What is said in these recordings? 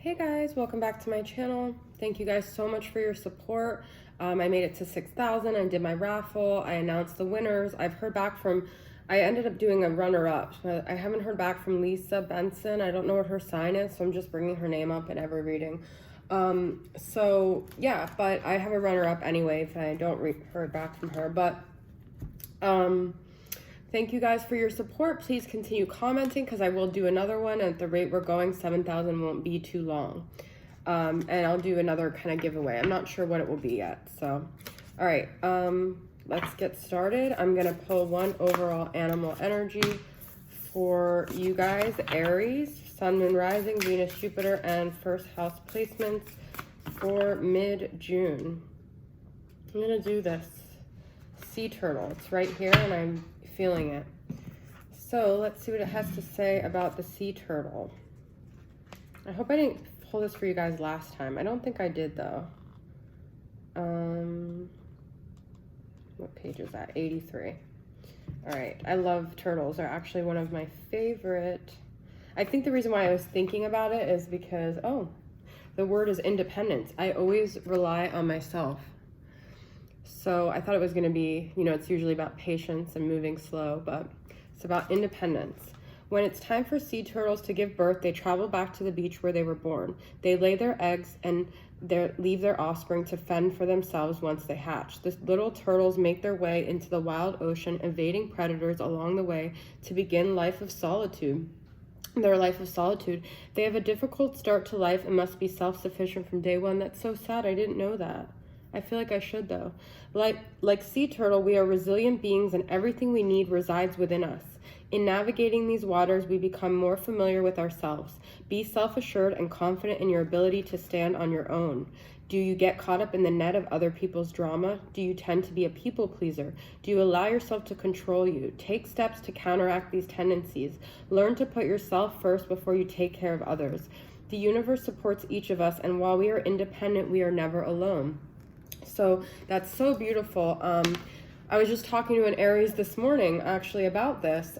Hey guys, welcome back to my channel. Thank you guys so much for your support. I made it to 6,000. I did my raffle. I announced the winners. I ended up doing a runner-up, but I haven't heard back from Lisa Benson. I don't know what her sign is, so I'm just bringing her name up in every reading. So yeah, but I have a runner-up anyway if I don't heard back from her. But thank you guys for your support. Please continue commenting because I will do another one. At the rate we're going, 7,000 won't be too long. And I'll do another kind of giveaway. I'm not sure what it will be yet. So, all right, let's get started. I'm going to pull one overall animal energy for you guys. Aries, Sun, Moon, Rising, Venus, Jupiter, and first house placements for mid-June. I'm going to do this sea turtle. It's right here and I'm feeling it. So let's see what it has to say about the sea turtle. I hope I didn't pull this for you guys last time. I don't think I did though. What page is that? 83. All right, I love turtles. They're actually one of my favorite. I think the reason why I was thinking about it is because, the word is independence. I always rely on myself. So I thought it was going to be, it's usually about patience and moving slow, but it's about independence. When it's time for sea turtles to give birth, they travel back to the beach where they were born. They lay their eggs and leave their offspring to fend for themselves once they hatch. The little turtles make their way into the wild ocean, evading predators along the way to begin life of solitude. Their life of solitude. They have a difficult start to life and must be self-sufficient from day one. That's so sad. I didn't know that. I feel like I should though. Like sea turtle, we are resilient beings and everything we need resides within us. In navigating these waters, we become more familiar with ourselves. Be self-assured and confident in your ability to stand on your own. Do you get caught up in the net of other people's drama? Do you tend to be a people pleaser? Do you allow yourself to control you? Take steps to counteract these tendencies. Learn to put yourself first before you take care of others. The universe supports each of us, and while we are independent, we are never alone. So that's so beautiful. I was just talking to an Aries this morning actually about this,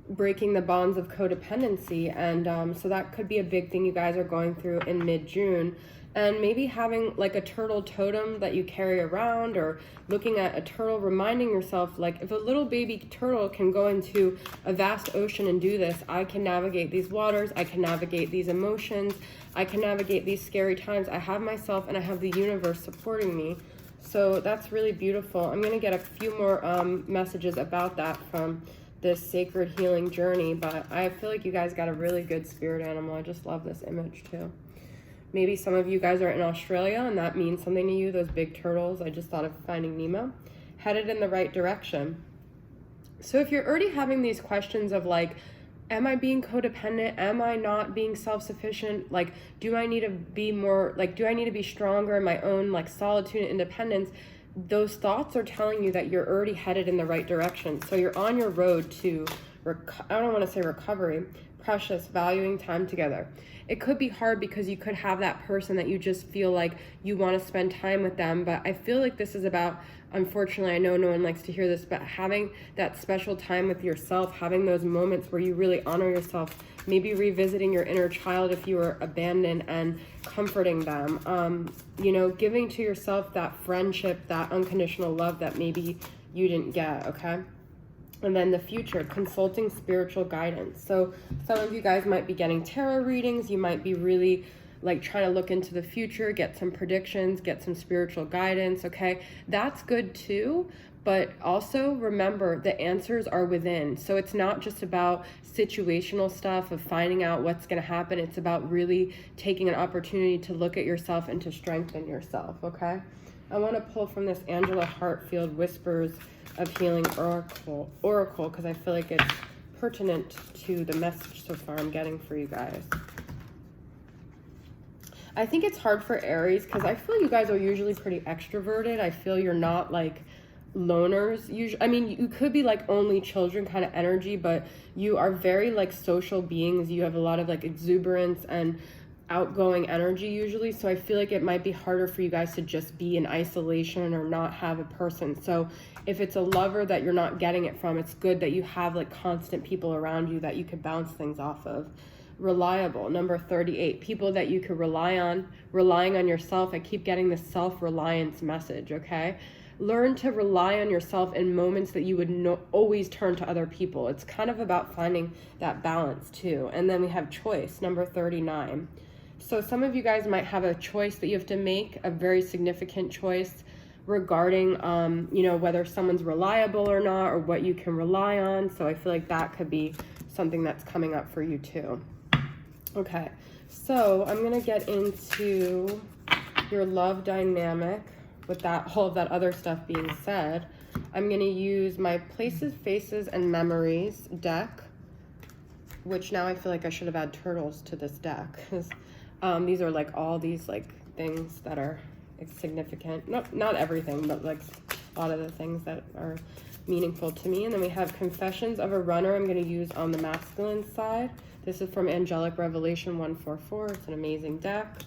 breaking the bonds of codependency. And so that could be a big thing you guys are going through in mid-June. And maybe having like a turtle totem that you carry around, or looking at a turtle, reminding yourself, like, if a little baby turtle can go into a vast ocean and do this, I can navigate these waters, I can navigate these emotions, I can navigate these scary times. I have myself and I have the universe supporting me. So that's really beautiful. I'm going to get a few more messages about that from this sacred healing journey, but I feel like you guys got a really good spirit animal. I just love this image too. Maybe some of you guys are in Australia and that means something to you, those big turtles. I just thought of Finding Nemo. Headed in the right direction. So if you're already having these questions of like, am I being codependent? Am I not being self-sufficient? Like, do I need to be more, like, do I need to be stronger in my own like solitude and independence? Those thoughts are telling you that you're already headed in the right direction. So you're on your road to, I don't want to say recovery, precious, valuing time together. It could be hard because you could have that person that you just feel like you want to spend time with them. But I feel like this is about, unfortunately, I know no one likes to hear this, but having that special time with yourself, having those moments where you really honor yourself, maybe revisiting your inner child if you were abandoned and comforting them, giving to yourself that friendship, that unconditional love that maybe you didn't get, okay? And then the future, consulting spiritual guidance. So some of you guys might be getting tarot readings. You might be really like trying to look into the future, get some predictions, get some spiritual guidance, okay? That's good too, but also remember the answers are within. So it's not just about situational stuff of finding out what's gonna happen. It's about really taking an opportunity to look at yourself and to strengthen yourself, okay? I wanna pull from this Angela Hartfield Whispers of Healing Oracle because I feel like it's pertinent to the message so far I'm getting for you guys. I think it's hard for Aries because I feel you guys are usually pretty extroverted. I feel you're not like loners usually. I mean, you could be like only children kind of energy, but you are very like social beings. You have a lot of like exuberance and outgoing energy usually. So I feel like it might be harder for you guys to just be in isolation or not have a person. So if it's a lover that you're not getting it from, it's good that you have like constant people around you that you can bounce things off of. reliable. Number 38, people that you could rely on, relying on yourself. I keep getting this self-reliance message, okay? Learn to rely on yourself in moments that you would always turn to other people. It's kind of about finding that balance too. And then we have choice, number 39. So some of you guys might have a choice that you have to make, a very significant choice regarding, you know, whether someone's reliable or not, or what you can rely on. So I feel like that could be something that's coming up for you too. Okay, so I'm gonna get into your love dynamic. With that, all of that other stuff being said, I'm gonna use my Places, Faces, and Memories deck, which now I feel like I should have had turtles to this deck, because these are like all these like things that are significant. Not everything, but like a lot of the things that are meaningful to me. And then we have Confessions of a Runner. I'm going to use on the masculine side. This is from Angelic Revelation 144. It's an amazing deck.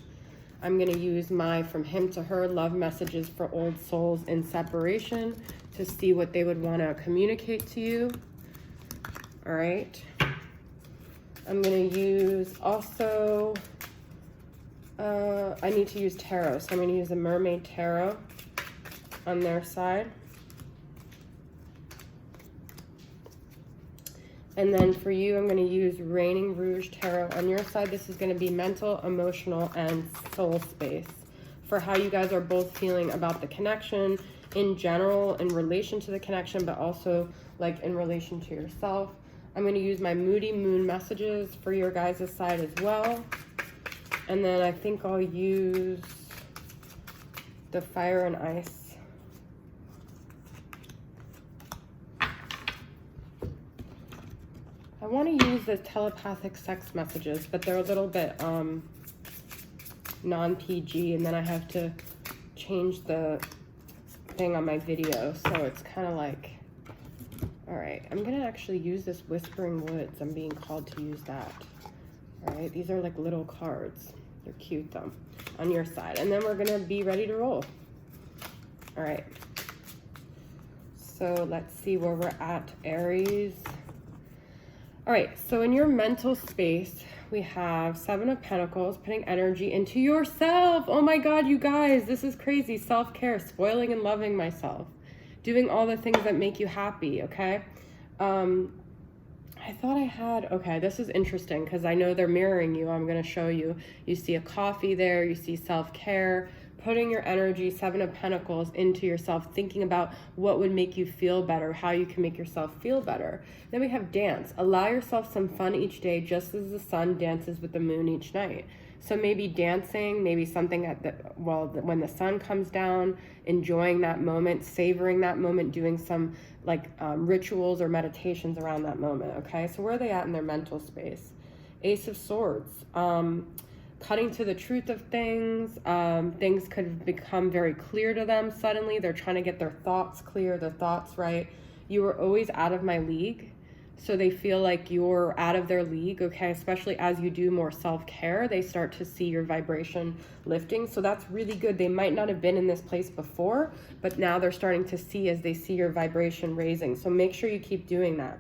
I'm going to use my From Him to Her Love Messages for Old Souls in Separation to see what they would want to communicate to you. All right. I'm going to use also, I need to use tarot. So I'm going to use the Mermaid Tarot on their side. And then for you, I'm going to use Raining Rouge Tarot on your side. This is going to be mental, emotional, and soul space for how you guys are both feeling about the connection in general, in relation to the connection, but also like in relation to yourself. I'm going to use my Moody Moon messages for your guys' side as well. And then I think I'll use the Fire and Ice. I want to use the telepathic sex messages, but they're a little bit non-PG, and then I have to change the thing on my video, so it's kind of like, all right, I'm going to actually use this Whispering Woods. I'm being called to use that. All right, these are like little cards. They're cute though, on your side. And then we're going to be ready to roll. All right. So let's see where we're at, Aries. All right, so in your mental space, we have Seven of Pentacles, putting energy into yourself. Oh my God, you guys, this is crazy. Self-care, spoiling and loving myself, doing all the things that make you happy, okay? I thought I had, okay, this is interesting because I know they're mirroring you. I'm going to show you. You see a coffee there, you see self-care, putting your energy, Seven of Pentacles, into yourself, thinking about what would make you feel better, how you can make yourself feel better. Then we have dance. Allow yourself some fun each day, just as the sun dances with the moon each night. So maybe dancing, maybe something at the, well, when the sun comes down, enjoying that moment, savoring that moment, doing some like rituals or meditations around that moment, okay? So where are they at in their mental space? Ace of Swords. Cutting to the truth of things. Things could become very clear to them suddenly. They're trying to get their thoughts clear, their thoughts right. You were always out of my league. So they feel like you're out of their league, okay? Especially as you do more self-care, they start to see your vibration lifting. So that's really good. They might not have been in this place before, but now they're starting to see as they see your vibration raising. So make sure you keep doing that.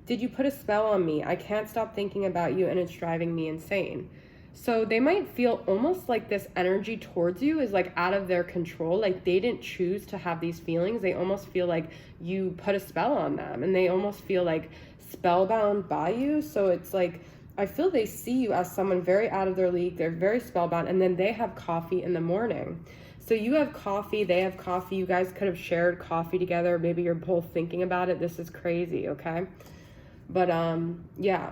Did you put a spell on me? I can't stop thinking about you and it's driving me insane. So they might feel almost like this energy towards you is like out of their control. Like they didn't choose to have these feelings. They almost feel like you put a spell on them and they almost feel like spellbound by you. So it's like, I feel they see you as someone very out of their league. They're very spellbound, and then they have coffee in the morning. So you have coffee, they have coffee. You guys could have shared coffee together. Maybe you're both thinking about it. This is crazy, okay? But yeah.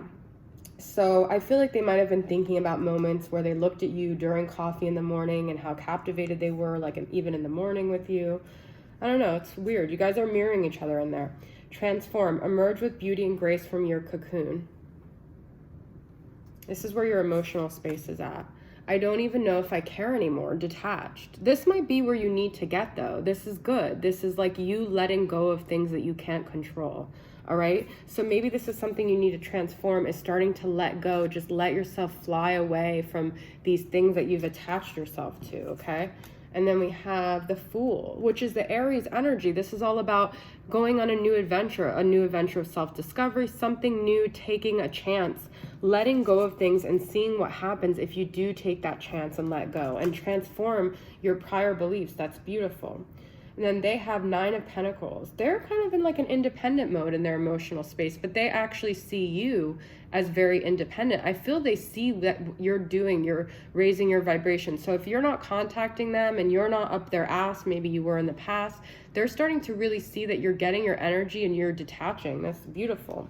So I feel like they might have been thinking about moments where they looked at you during coffee in the morning and how captivated they were, like even in the morning with you. I don't know, it's weird. You guys are mirroring each other in there. Transform, emerge with beauty and grace from your cocoon. This is where your emotional space is at. I don't even know if I care anymore, detached. This might be where you need to get though. This is good. This is like you letting go of things that you can't control. All right. So maybe this is something you need to transform, is starting to let go. Just let yourself fly away from these things that you've attached yourself to. Okay. And then we have the Fool, which is the Aries energy. This is all about going on a new adventure of self-discovery, something new, taking a chance, letting go of things and seeing what happens if you do take that chance and let go and transform your prior beliefs. That's beautiful. And then they have 9 of Pentacles. They're kind of in like an independent mode in their emotional space, but they actually see you as very independent. I feel they see that you're raising your vibration. So if you're not contacting them and you're not up their ass, maybe you were in the past, they're starting to really see that you're getting your energy and you're detaching. That's beautiful.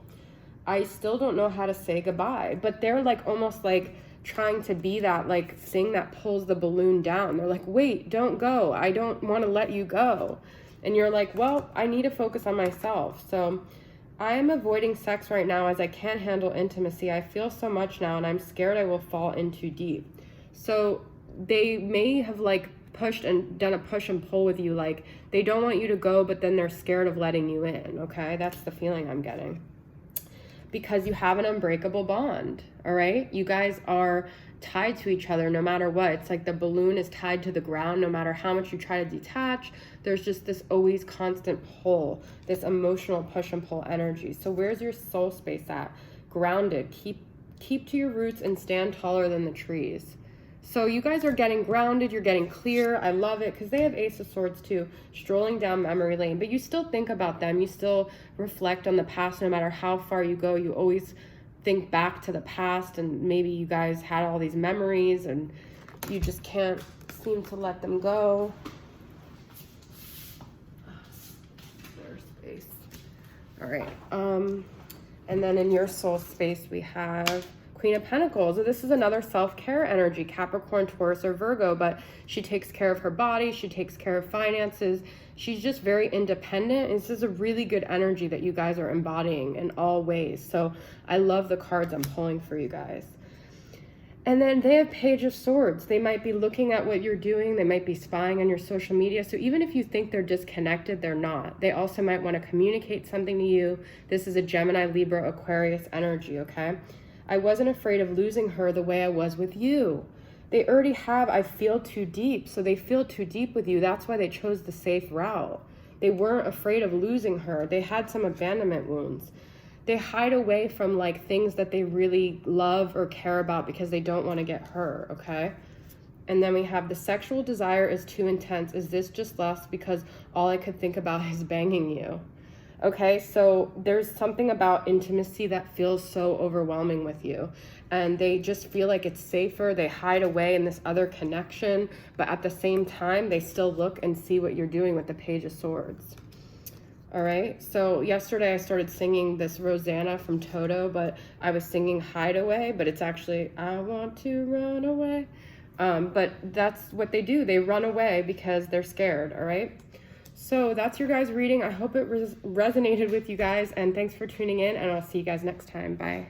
I still don't know how to say goodbye, but they're like almost like trying to be that like thing that pulls the balloon down. They're like, wait, don't go. I don't want to let you go. And you're like, well, I need to focus on myself. So I am avoiding sex right now as I can't handle intimacy. I feel so much now and I'm scared I will fall in too deep. So they may have like pushed and done a push and pull with you. Like they don't want you to go, but then they're scared of letting you in. Okay. That's the feeling I'm getting. Because you have an unbreakable bond, all right? You guys are tied to each other no matter what. It's like the balloon is tied to the ground no matter how much you try to detach. There's just this always constant pull, this emotional push and pull energy. So where's your soul space at? Grounded. Keep to your roots and stand taller than the trees. So you guys are getting grounded, you're getting clear. I love it because they have Ace of Swords too, strolling down memory lane, but you still think about them. You still reflect on the past. No matter how far you go, you always think back to the past, and maybe you guys had all these memories and you just can't seem to let them go. There's space. All right. And then in your soul space, we have Queen of Pentacles. So this is another self-care energy, Capricorn, Taurus, or Virgo, but she takes care of her body. She takes care of finances. She's just very independent. And this is a really good energy that you guys are embodying in all ways. So I love the cards I'm pulling for you guys. And then they have Page of Swords. They might be looking at what you're doing. They might be spying on your social media. So even if you think they're disconnected, they're not. They also might want to communicate something to you. This is a Gemini, Libra, Aquarius energy, okay? I wasn't afraid of losing her the way I was with you. They already have, I feel too deep. So they feel too deep with you. That's why they chose the safe route. They weren't afraid of losing her. They had some abandonment wounds. They hide away from like things that they really love or care about because they don't want to get hurt, okay? And then we have the sexual desire is too intense. Is this just lust because all I could think about is banging you? Okay, so there's something about intimacy that feels so overwhelming with you. And they just feel like it's safer. They hide away in this other connection. But at the same time, they still look and see what you're doing with the Page of Swords. All right, so yesterday I started singing this Rosanna from Toto, but I was singing Hideaway, but it's actually I want to run away. But that's what they do. They run away because they're scared, all right? So that's your guys' reading. I hope it resonated with you guys, and thanks for tuning in, and I'll see you guys next time. Bye.